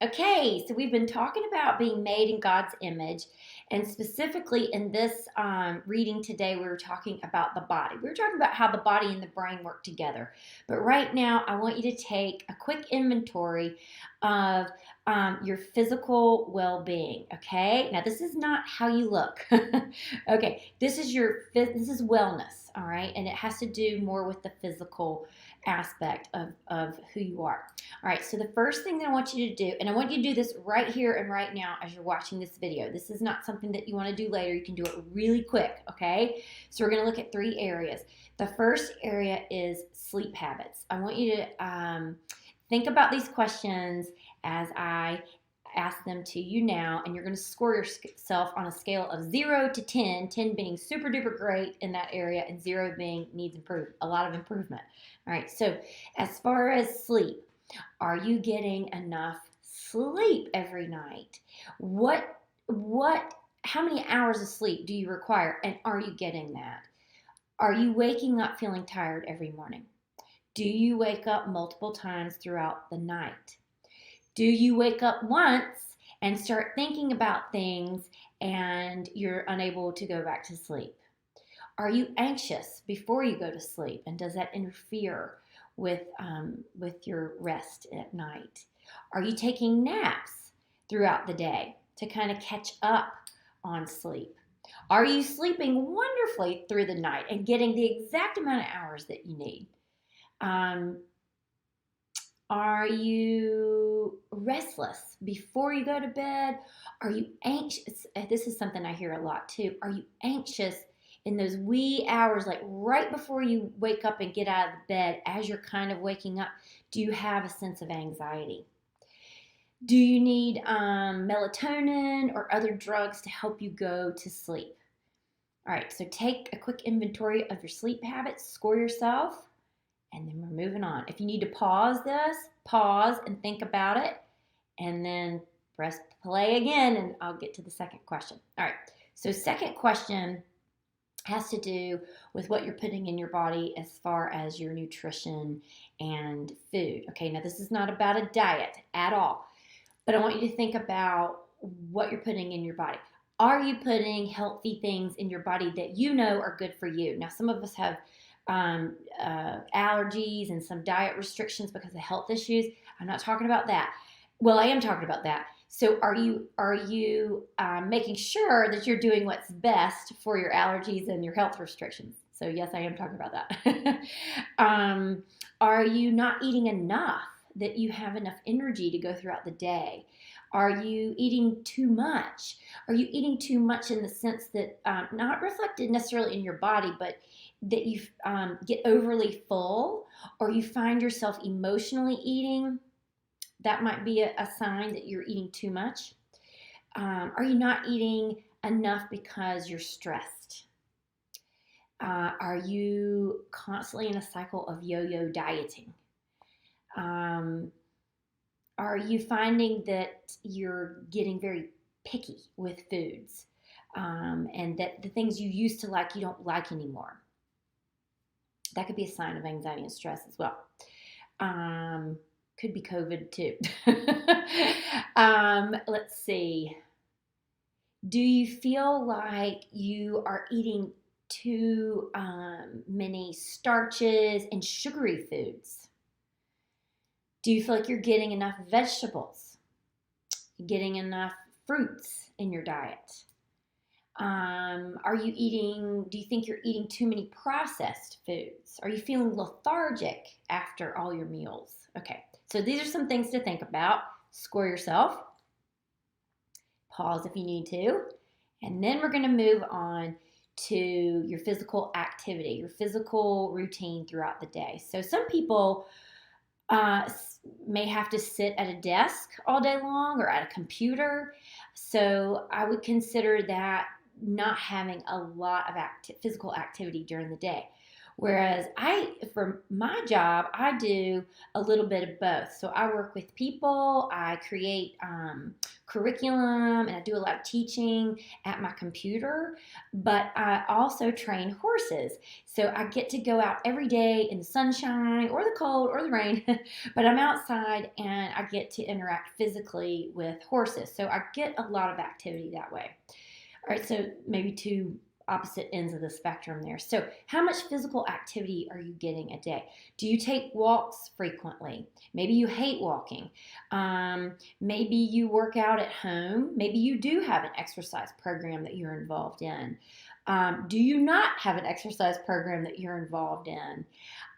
Okay, so we've been talking about being made in God's image, and specifically in this reading today, we were talking about the body. We were talking about how the body and the brain work together. But right now, I want you to take a quick inventory of your physical well-being. Okay, now this is not how you look. Okay, this is wellness. All right, and it has to do more with the physical aspect of who you are. All right, so the first thing that I want you to do, and I want you to do this right here and right now as you're watching this video. This is not something that you want to do later. You can do it really quick, okay? So we're going to look at 3 areas. The first area is sleep habits. I want you to think about these questions as I ask them to you now, and you're going to score yourself on a scale of 0 to 10, 10 being super duper great in that area, and 0 being needs a lot of improvement. All right, so as far as sleep, are you getting enough sleep every night? How many hours of sleep do you require, and are you getting that? Are you waking up feeling tired every morning? Do you wake up multiple times throughout the night? Do you wake up once and start thinking about things and you're unable to go back to sleep? Are you anxious before you go to sleep, and does that interfere with your rest at night? Are you taking naps throughout the day to kind of catch up on sleep? Are you sleeping wonderfully through the night and getting the exact amount of hours that you need? Are you restless before you go to bed? Are you anxious? This is something I hear a lot too. Are you anxious in those wee hours, like right before you wake up and get out of the bed, as you're kind of waking up? Do you have a sense of anxiety? Do you need melatonin or other drugs to help you go to sleep? All right, so take a quick inventory of your sleep habits, score yourself, and then we're moving on. If you need to pause this, pause and think about it, and then press play again, and I'll get to the second question. All right, so second question has to do with what you're putting in your body as far as your nutrition and food. Okay, now this is not about a diet at all, but I want you to think about what you're putting in your body. Are you putting healthy things in your body that you know are good for you? Now, some of us have allergies and some diet restrictions because of health issues. I'm not talking about that. Well, I am talking about that. So are you making sure that you're doing what's best for your allergies and your health restrictions? So yes, I am talking about that. Are you not eating enough that you have enough energy to go throughout the day? Are you eating too much? Are you eating too much in the sense that not reflected necessarily in your body, but that you get overly full, or you find yourself emotionally eating? That might be a sign that you're eating too much. Are you not eating enough because you're stressed? Are you constantly in a cycle of yo-yo dieting? Are you finding that you're getting very picky with foods, and that the things you used to like you don't like anymore? That could be a sign of anxiety and stress as well. Could be COVID too. Let's see. Do you feel like you are eating too many starches and sugary foods? Do you feel like you're getting enough vegetables? Getting enough fruits in your diet? Do you think you're eating too many processed foods? Are you feeling lethargic after all your meals? Okay, so these are some things to think about. Score yourself. Pause if you need to. And then we're going to move on to your physical activity, your physical routine throughout the day. So some people may have to sit at a desk all day long or at a computer. So I would consider that not having a lot of physical activity during the day. Whereas for my job, I do a little bit of both. So I work with people, I create curriculum, and I do a lot of teaching at my computer, but I also train horses. So I get to go out every day in the sunshine or the cold or the rain, but I'm outside and I get to interact physically with horses. So I get a lot of activity that way. All right, so maybe two opposite ends of the spectrum there. So, how much physical activity are you getting a day? Do you take walks frequently? Maybe you hate walking. Maybe you work out at home. Maybe you do have an exercise program that you're involved in. Do you not have an exercise program that you're involved in?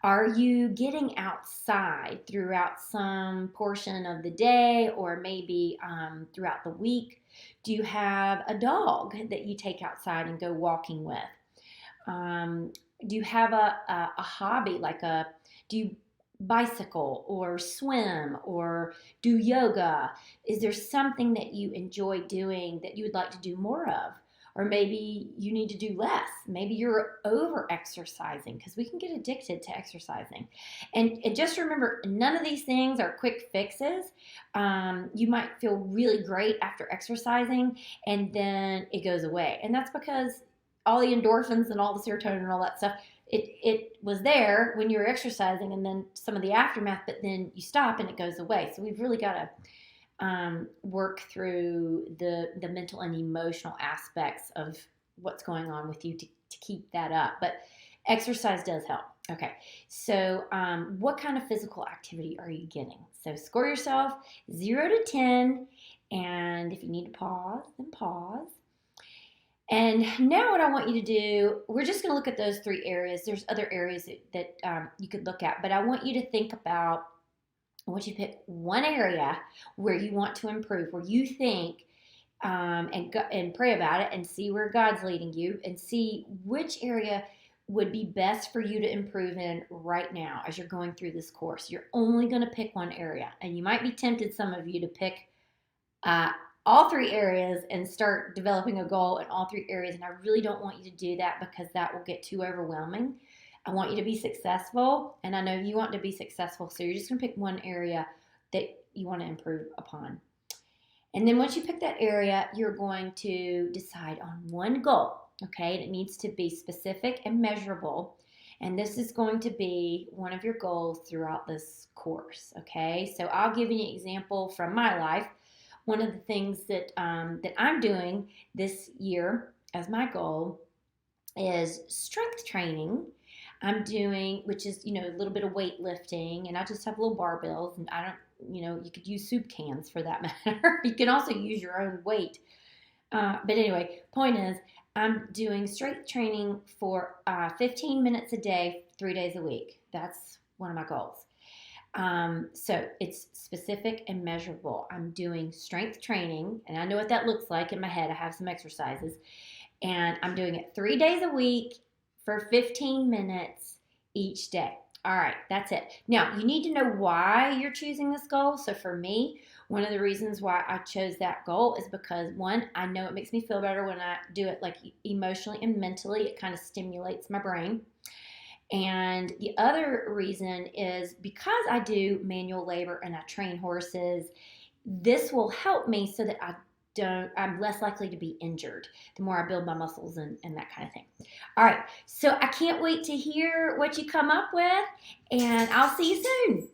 Are you getting outside throughout some portion of the day or maybe throughout the week? Do you have a dog that you take outside and go walking with? Do you have a hobby do you bicycle or swim or do yoga? Is there something that you enjoy doing that you would like to do more of? Or maybe you need to do less. Maybe you're over exercising because we can get addicted to exercising. And just remember, none of these things are quick fixes. You might feel really great after exercising and then it goes away. And that's because all the endorphins and all the serotonin and all that stuff, it was there when you were exercising and then some of the aftermath, but then you stop and it goes away. So we've really got to work through the mental and emotional aspects of what's going on with you to keep that up. But exercise does help. Okay, so what kind of physical activity are you getting? So score yourself 0 to 10, and if you need to pause, then pause. And now what I want you to do, we're just going to look at those 3 areas. There's other areas that you could look at, but I want you to think about, I want you to pick one area where you want to improve, where you think, and pray about it and see where God's leading you and see which area would be best for you to improve in right now as you're going through this course. You're only going to pick one area, and you might be tempted, some of you, to pick all 3 areas and start developing a goal in all 3 areas, and I really don't want you to do that because that will get too overwhelming. I want you to be successful, and I know you want to be successful, so you're just going to pick one area that you want to improve upon. And then once you pick that area, you're going to decide on one goal, okay? And it needs to be specific and measurable, and this is going to be one of your goals throughout this course, okay? So I'll give you an example from my life. One of the things that I'm doing this year as my goal is strength training. I'm doing, which is, a little bit of weightlifting, and I just have little barbells, and I don't, you could use soup cans for that matter. You can also use your own weight. But anyway, point is, I'm doing strength training for 15 minutes a day, 3 days a week. That's one of my goals. So it's specific and measurable. I'm doing strength training, and I know what that looks like in my head. I have some exercises, and I'm doing it 3 days a week for 15 minutes each day. All right, that's it. Now, you need to know why you're choosing this goal. So for me, one of the reasons why I chose that goal is because, one, I know it makes me feel better when I do it, like emotionally and mentally. It kind of stimulates my brain. And the other reason is because I do manual labor and I train horses, this will help me so that I'm less likely to be injured the more I build my muscles and that kind of thing. All right, so I can't wait to hear what you come up with, and I'll see you soon.